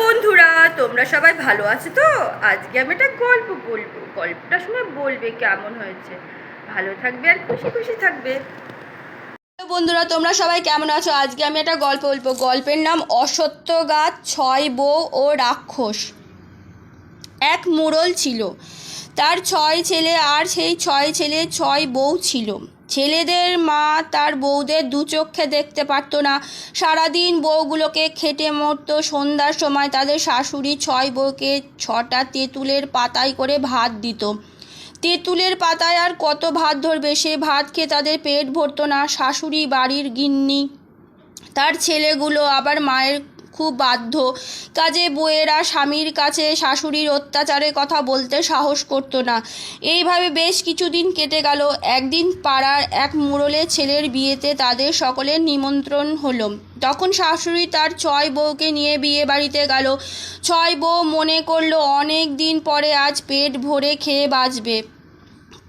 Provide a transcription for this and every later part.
বন্ধুরা, তোমরা সবাই ভালো আছো তো? আজকে আমি একটা গল্প বলবো, গল্পটা শুনে বলবে কেমন হয়েছে। ভালো থাকবে আর খুশি খুশি থাকবে। বন্ধুরা, তোমরা সবাই কেমন আছো? আজকে আমি একটা গল্প বলবো। গল্পের নাম অসত্য গাছ, ছয় বউ ও রাক্ষস। এক মুড়ল ছিল, তার ছয় ছেলে, আর সেই ছয় ছেলে ছয় বউ ছিল। ছেলেদের মা তার বউদের দু চোখে দেখতে পারত না। সারাদিন বউগুলোকে খেটে মরত। সন্ধ্যার সময় তাদের শাশুড়ি ছয় বউকে 6টা তেঁতুলের পাতায় করে ভাত দিত। তেঁতুলের পাতায় আর কত ভাত ধরবে? সে ভাত খেয়ে তাদের পেট ভরত না। শাশুড়ি বাড়ির গিন্নি, তার ছেলেগুলো আবার মায়ের খুব বাধ্য। কাজে বউয়েরা স্বামীর কাছে শাশুড়ির অত্যাচারের কথা বলতে সাহস করত না। এইভাবে বেশ কিছুদিন কেটে গেল। একদিন পাড়ার এক মুড়লের ছেলের বিয়েতে তাদের সকলের নিমন্ত্রণ হলো। তখন শাশুড়ি তার ছয় বউকে নিয়ে বিয়ে বাড়িতে গেল। ছয় বউ মনে করলো অনেক দিন পরে আজ পেট ভরে খেয়ে বাঁচবে।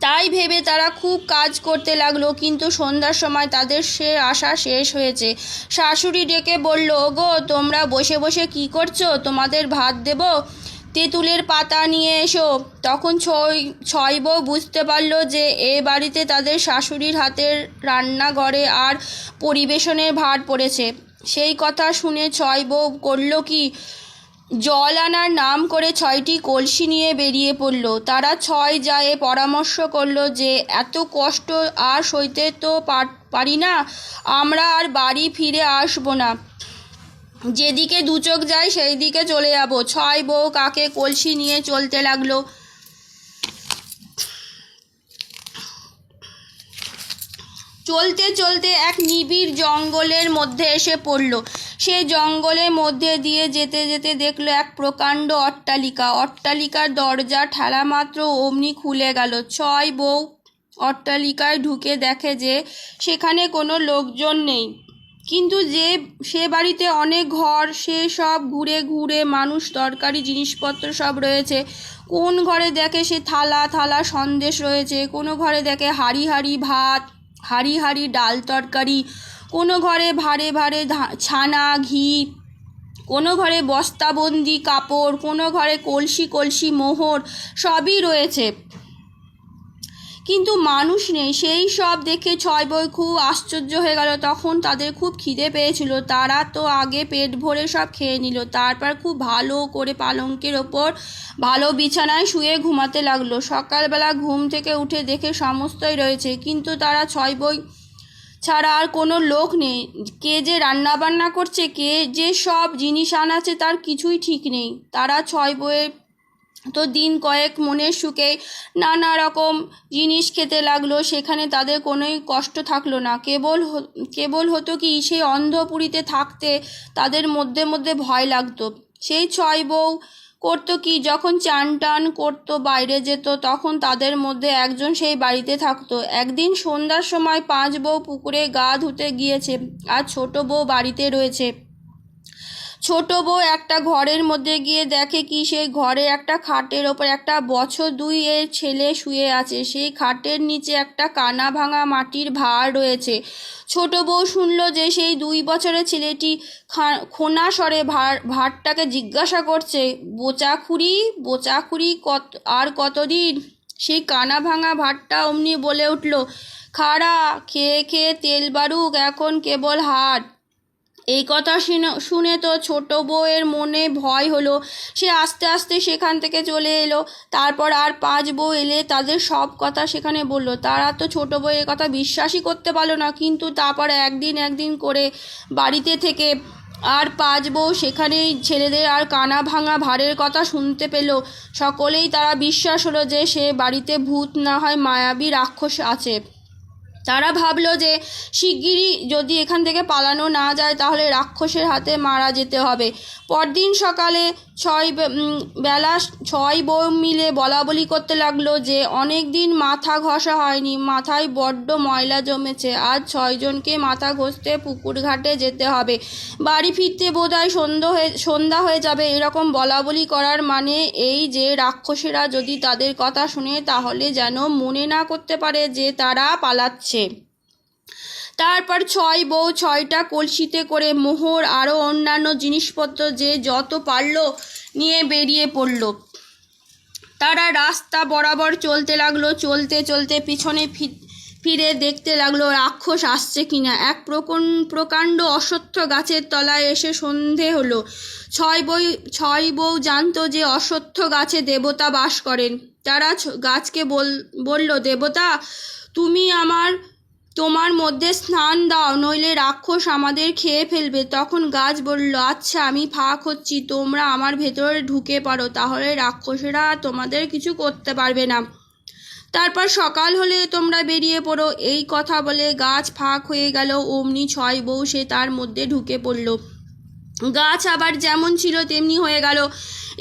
তাই ভেবে তারা খুব কাজ করতে লাগলো, কিন্তু সন্ধ্যার সময় তাদের সে আশা শেষ হয়েছে। শাশুড়ি ডেকে বলল, ওগো, তোমরা বসে বসে কি করছো? তোমাদের ভাত দেব, তেঁতুলের পাতা নিয়ে এসো। তখন ছয় বউ বুঝতে পারলো যে এ বাড়িতে তাদের শাশুড়ির হাতের রান্নাঘরে আর পরিবেশনের ভার পড়েছে। সেই কথা শুনে ছয় বউ করল কি, জল আনার নাম করে 6টি কলসি নিয়ে বেরিয়ে পড়ল। তারা ছয় জায়ে পরামর্শ করল যে এত কষ্ট আর সইতে তো পারি না, আমরা আর বাড়ি ফিরে আসবো না। যেদিকে দু চোখ যায় সেই দিকে চলে যাব। ছয় বউ কাকে কলসি নিয়ে চলতে লাগলো। চলতে চলতে এক নিবিড় জঙ্গলের মধ্যে এসে পড়ল। সে জঙ্গলের মধ্যে দিয়ে যেতে যেতে দেখলো এক প্রকাণ্ড অট্টালিকা। অট্টালিকার দরজা ঠেলা মাত্র অমনি খুলে গেল। ছয় বউ অট্টালিকায় ঢুকে দেখে যে সেখানে কোনো লোকজন নেই, কিন্তু সে বাড়িতে অনেক ঘর। সে সব ঘুরে ঘুরে মানুষ, তরকারি, জিনিসপত্র সব রয়েছে। কোন ঘরে দেখে সে থালা থালা সন্দেশ রয়েছে, কোনো ঘরে দেখে হাঁড়ি হাঁড়ি ভাত, হাঁড়ি হাঁড়ি ডাল তরকারি, কোনো ঘরে ভারে ভারে ছানা ঘি, কোনো ঘরে বস্তাবন্দি কাপড়, কোনো ঘরে কলসি কলসি মোহর, সবই রয়েছে, কিন্তু মানুষ নেই। সেই সব দেখে ছয় বউ খুব আশ্চর্য হয়ে গেল। তখন তাদের খুব খিদে পেয়েছিল। তারা তো আগে পেট ভরে সব খেয়ে নিল, তারপর খুব ভালো করে পালঙ্কের ওপর ভালো বিছানায় শুয়ে ঘুমাতে লাগলো। সকালবেলা ঘুম থেকে উঠে দেখে সমস্তই রয়েছে, কিন্তু তারা ছয় বউ ছাড়া আর কোনো লোক নেই। কে যে রান্না বান্না করছে, কে যে সব জিনিস আনাচ্ছে, তার কিছুই ঠিক নেই। তারা ছয় বউয়ের তো দিন কয়েক মনের সুখে নানা রকম জিনিস খেতে লাগলো। সেখানে তাদের কোনোই কষ্ট থাকলো না। কেবল হতো কি, সেই অন্ধপুরীতে থাকতে তাদের মধ্যে মধ্যে ভয় লাগতো। সেই ছয় বউ করতো কি, যখন চান টান করতো বাইরে যেত, তখন তাদের মধ্যে একজন সেই বাড়িতে থাকতো। একদিন সন্ধ্যার সময় 5 বউ পুকুরে গা ধুতে গিয়েছে, আর ছোট বউ বাড়িতে রয়েছে। ছোট বউ একটা ঘরের মধ্যে গিয়ে দেখে কি, সেই ঘরে একটা খাটের ওপর একটা বছর 2 এর ছেলে শুয়ে আছে। সেই খাটের নিচে একটা কানা ভাঙা মাটির ভাঁড় রয়েছে। ছোট বউ শুনল যে সেই 2 বছরের ছেলেটি খোনা স্বরে ভাঁড়টাকে জিজ্ঞাসা করছে, বোচাখুরি কতদিন? সেই কানা ভাঙা ভাঁড়টা অমনি বলে উঠল, খাড়া, খেয়ে খেয়ে তেল বারুক, এখন কেবল হাড়। এই কথা শুনে তো ছোট বউয়ের মনে ভয় হলো। সে আস্তে আস্তে সেখান থেকে চলে এলো। তারপর আর 5 বউ এলে তাদের সব কথা সেখানে বলল। তারা তো ছোট বউয়ের কথা বিশ্বাসই করতে পারলো না, কিন্তু তারপর একদিন করে বাড়িতে থেকে আর 5 বউ সেখানেই ছেলেদের আর কানা ভাঙা ভাঁড়ের কথা শুনতে পেল। সকলেই তারা বিশ্বাস হলো যে সে বাড়িতে ভূত না হয় মায়াবী রাক্ষস আছে। তারা ভাবলো যে শিগগিরই যদি এখান থেকে পালানো না যায়, তাহলে রাক্ষসের হাতে মারা যেতে হবে। পরদিন সকালে ছয় বউ মিলে বলাবলি করতে লাগলো যে অনেক দিন মাথা ঘষা হয়নি, মাথায় বড্ড ময়লা জমেছে, আজ 6 জনকে মাথা ঘষতে পুকুর ঘাটে যেতে হবে। বাড়ি ফিরতে বোধহয় সন্ধ্যা হয়ে যাবে। এরকম বলাবলি করার মানে এই যে রাক্ষসেরা যদি তাদের কথা শুনে, তাহলে যেন মনে না করতে পারে যে তারা পালাচ্ছে। তারপর 6 বউ 6টা কলসিতে করে মোহর আরও অন্যান্য জিনিসপত্র যে যত পারল নিয়ে বেরিয়ে পড়ল। তারা রাস্তা বরাবর চলতে লাগলো। চলতে চলতে পিছনে ফিরে দেখতে লাগলো রাক্ষস আসছে কিনা। এক প্রকাণ্ড অশ্বত্থ গাছের তলায় এসে সন্ধে হলো। 6 বউ জানতো যে অশ্বত্থ গাছে দেবতা বাস করেন। তারা গাছকে বলল, দেবতা তুমি তোমার মধ্যে স্নান দাও, নইলে রাক্ষস আমাদের খেয়ে ফেলবে। তখন গাছ বলল, আচ্ছা আমি ফাঁক হচ্ছি, তোমরা আমার ভেতরে ঢুকে পড়ো, তাহলে রাক্ষসেরা তোমাদের কিছু করতে পারবে না। তারপর সকাল হলে তোমরা বেরিয়ে পড়ো। এই কথা বলে গাছ ফাঁক হয়ে গেল। অমনি 6 বউ সে তার মধ্যে ঢুকে পড়ল। গাছ আবার যেমন ছিল তেমনি হয়ে গেল।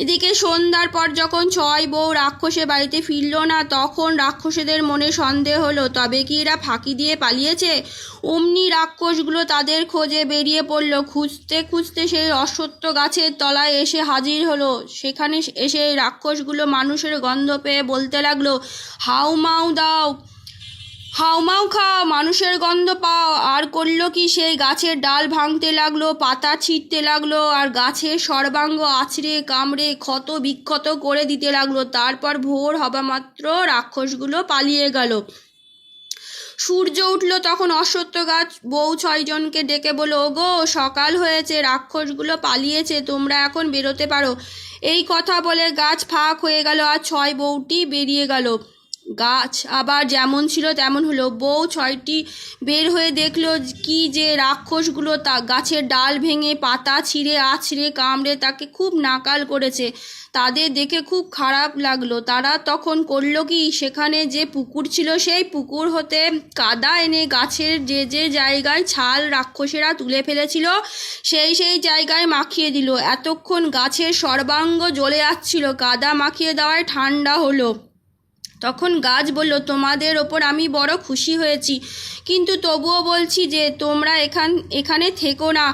এদিকে সন্ধ্যার পর যখন 6 বউ রাক্ষসের বাড়িতে ফিরল না, তখন রাক্ষসেদের মনে সন্দেহ হলো, তবে কি এরা ফাঁকি দিয়ে পালিয়েছে? অমনি রাক্ষসগুলো তাদের খোঁজে বেরিয়ে পড়ল। খুঁজতে খুঁজতে সেই অশ্বত্থ গাছের তলায় এসে হাজির হলো। সেখানে এসে রাক্ষসগুলো মানুষের গন্ধ পেয়ে বলতে লাগলো, হাউমাউ দাও, হাউমাউ খাও, মানুষের গন্ধ পাও। আর করলো কি, সেই গাছের ডাল ভাঙতে লাগলো, পাতা ছিঁড়তে লাগলো, আর গাছের সর্বাঙ্গ আছড়ে কামড়ে ক্ষত বিক্ষত করে দিতে লাগলো। তারপর ভোর হবা মাত্র রাক্ষসগুলো পালিয়ে গেল। সূর্য উঠল তখন অশ্বত্থ গাছ বউ 6 জনকে ডেকে বলল, ওগো সকাল হয়েছে, রাক্ষসগুলো পালিয়েছে, তোমরা এখন বেরোতে পারো। এই কথা বলে গাছ ফাঁক হয়ে গেল আর 6 বউটি বেরিয়ে গেল। গাছ আবার যেমন ছিল তেমন হলো। বউ 6টি বের হয়ে দেখলো কি যে রাক্ষসগুলো গাছের ডাল ভেঙে পাতা ছিঁড়ে আছড়ে কামড়ে তাকে খুব নাকাল করেছে। তাদের দেখে খুব খারাপ লাগলো। তারা তখন করলো কি, সেখানে যে পুকুর ছিল সেই পুকুর হতে কাদা এনে গাছের যে জায়গায় ছাল রাক্ষসেরা তুলে ফেলেছিল সেই জায়গায় মাখিয়ে দিল। এতক্ষণ গাছের সর্বাঙ্গ জ্বলে যাচ্ছিল, কাদা মাখিয়ে দেওয়ায় ঠান্ডা হলো। তখন গাছ বলল, তোমাদের ওপর আমি বড় খুশি হয়েছি, কিন্তু তবুও বলছি যে তোমরা এখানে থেকো না।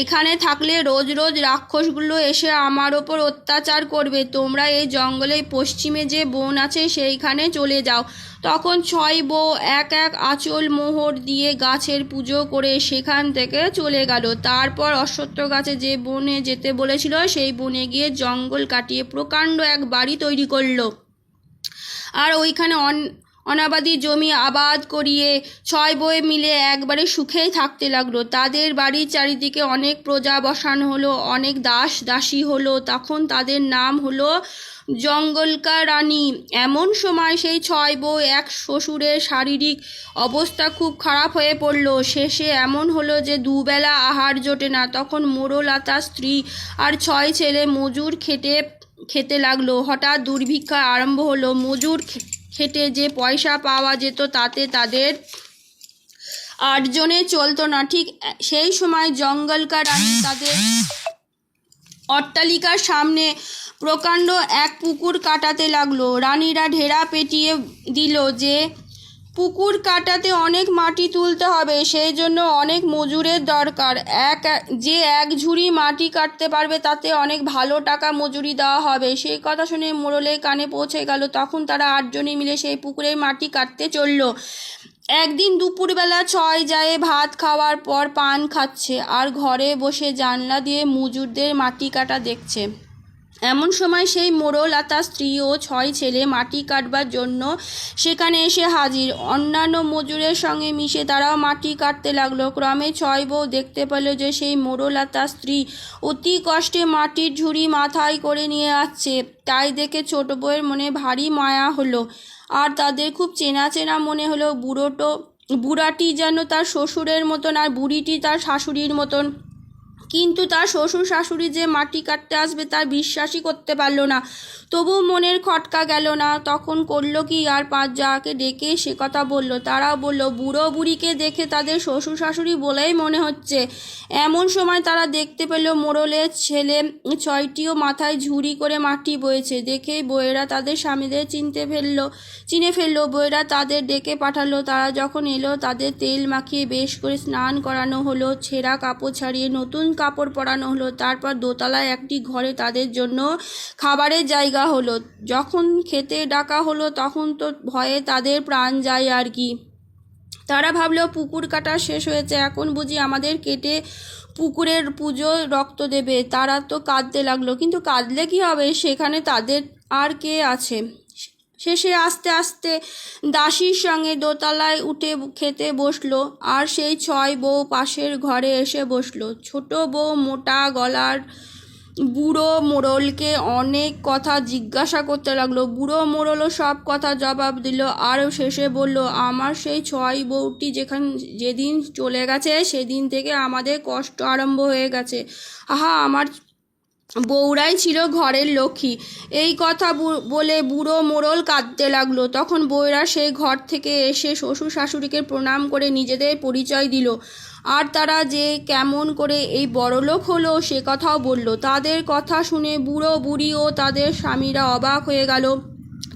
এখানে থাকলে রোজ রোজ রাক্ষসগুলো এসে আমার ওপর অত্যাচার করবে। তোমরা এই জঙ্গলের পশ্চিমে যে বন আছে সেইখানে চলে যাও। তখন 6 বউ এক এক আঁচল মোহর দিয়ে গাছের পুজো করে সেখান থেকে চলে গেল। তারপর অশ্বত্থ গাছে যে বনে যেতে বলেছিল সেই বনে গিয়ে জঙ্গল কাটিয়ে প্রকাণ্ড এক বাড়ি তৈরি করলো। আর ওইখানে অনাবাদি জমি আবাদ করিয়ে 6 বউ মিলে একবারে সুখেই থাকতে লাগলো। তাদের বাড়ির চারিদিকে অনেক প্রজা বসানো হলো, অনেক দাস দাসী হলো। তখন তাদের নাম হলো জঙ্গলকা রানী। এমন সময় সেই 6 বউ এক শ্বশুরের শারীরিক অবস্থা খুব খারাপ হয়ে পড়ল। শেষে এমন হলো যে দুবেলা আহার জোটে না। তখন মোড়ল আর তার স্ত্রী আর 6 ছেলে মজুর খেতে লাগলো। হঠাৎ দুর্ভিক্ষ আরম্ভ হলো। মজুর খেটে যে পয়সা পাওয়া যেত তাতে তাদের 8 জনে চলতো না। ঠিক সেই সময় জঙ্গলকা রানী তাদের অট্টালিকার সামনে প্রকাণ্ড এক পুকুর কাটাতে লাগলো। রানীরা ঢেরা পেটিয়ে দিল যে পুকুর কাটাতে অনেক মাটি তুলতে হবে, সেই জন্য অনেক মজুরের দরকার। এক ঝুড়ি মাটি কাটতে পারবে তাতে অনেক ভালো টাকা মজুরি দেওয়া হবে। সেই কথা শুনে মোড়লের কানে পৌঁছে গেল। তখন তারা 8 জনে মিলে সেই পুকুরের মাটি কাটতে চলল। একদিন দুপুরবেলা 6 যায় ভাত খাওয়ার পর পান খাচ্ছে আর ঘরে বসে জানলা দিয়ে মজুরদের মাটি কাটা দেখছে। এমন সময় সেই মোড়ল আর তার স্ত্রী ও 6 ছেলে মাটি কাটবার জন্য সেখানে এসে হাজির। অন্যান্য মজুরের সঙ্গে মিশে তারাও মাটি কাটতে লাগলো। ক্রমে 6 বউ দেখতে পেল যে সেই মোড়ল আর তার স্ত্রী অতি কষ্টে মাটির ঝুড়ি মাথায় করে নিয়ে আসছে। তাই দেখে ছোট বউয়ের মনে ভারী মায়া হলো আর তাদের খুব চেনা চেনা মনে হলো। বুড়াটি যেন তার শ্বশুরের মতন আর বুড়িটি তার শাশুড়ির মতন। কিন্তু তার শ্বশুর শাশুড়ি যে মাটি কাটতে আসবে তার বিশ্বাসই করতে পারল না। তবু মনের খটকা গেল না। তখন করল কি, আর 5 জাকে ডেকে সে কথা বলল। তারা বলল, বুড়ো বুড়িকে দেখে তাদের শ্বশুর শাশুড়ি বলেই মনে হচ্ছে। এমন সময় তারা দেখতে পেল মোড়লের ছেলে 6টিও মাথায় ঝুড়ি করে মাটি বয়েছে। দেখেই বউয়েরা তাদের স্বামীদের চিনে ফেললো। বউয়েরা তাদের ডেকে পাঠালো। তারা যখন এলো তাদের তেল মাখিয়ে বেশ করে স্নান করানো হলো, ছেঁড়া কাপড় ছাড়িয়ে নতুন কাপড় পরানো হলো। তারপর দোতলায় একটি ঘরে তাদের জন্য খাবারের জায়গা হলো। যখন খেতে ডাকা হলো তখন তো ভয়ে তাদের প্রাণ যায় আর কি। তারা ভাবলো পুকুর কাটা শেষ হয়েছে, এখন বুঝি আমাদের কেটে পুকুরের পুজো রক্ত দেবে। তারা তো কাঁদতে লাগলো, কিন্তু কাঁদলে কি হবে, সেখানে তাদের আর কে আছে। শেষে আস্তে আস্তে দাসীর সঙ্গে দোতলায় উঠে খেতে বসলো, আর সেই 6 বউ পাশের ঘরে এসে বসলো। ছোট বউ মোটা গলার বুড়ো মোড়লকে অনেক কথা জিজ্ঞাসা করতে লাগলো। বুড়ো মোড়লও সব কথা জবাব দিল, আর শেষে বলল, আমার সেই 6 বউটি যেদিন চলে গেছে সেদিন থেকে আমাদের কষ্ট আরম্ভ হয়ে গেছে। আহা, আমার বউরাই ছিল ঘরের লক্ষ্মী। এই কথা বলে বুড়ো মোড়ল কাঁদতে লাগলো। তখন বউরা সেই ঘর থেকে এসে শ্বশুর শাশুড়িকে প্রণাম করে নিজেদের পরিচয় দিল, আর তারা যে কেমন করে এই বড়লোক হলো সে কথাও বলল। তাদের কথা শুনে বুড়ো বুড়ি ও তাদের স্বামীরা অবাক হয়ে গেল।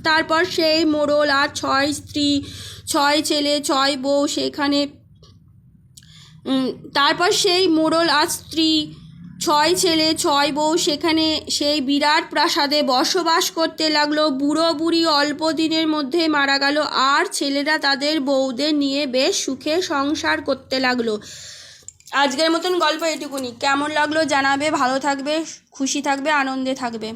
তারপর সেই মোড়ল আর 6 স্ত্রী 6 ছেলে 6 বউ সেখানে তারপর সেই মোড়ল আর স্ত্রী 6 ছেলে 6 বউ সেখানে সেই বিরাট প্রাসাদে বসবাস করতে লাগলো। বুড়ো বুড়ি অল্প দিনের মধ্যে মারা গেল, আর ছেলেরা তাদের বউদের নিয়ে বেশ সুখে সংসার করতে লাগলো। আজকের মতন গল্প এটুকুনি। কেমন লাগলো জানাবে, ভালো থাকবে, খুশি থাকবে, আনন্দে থাকবে।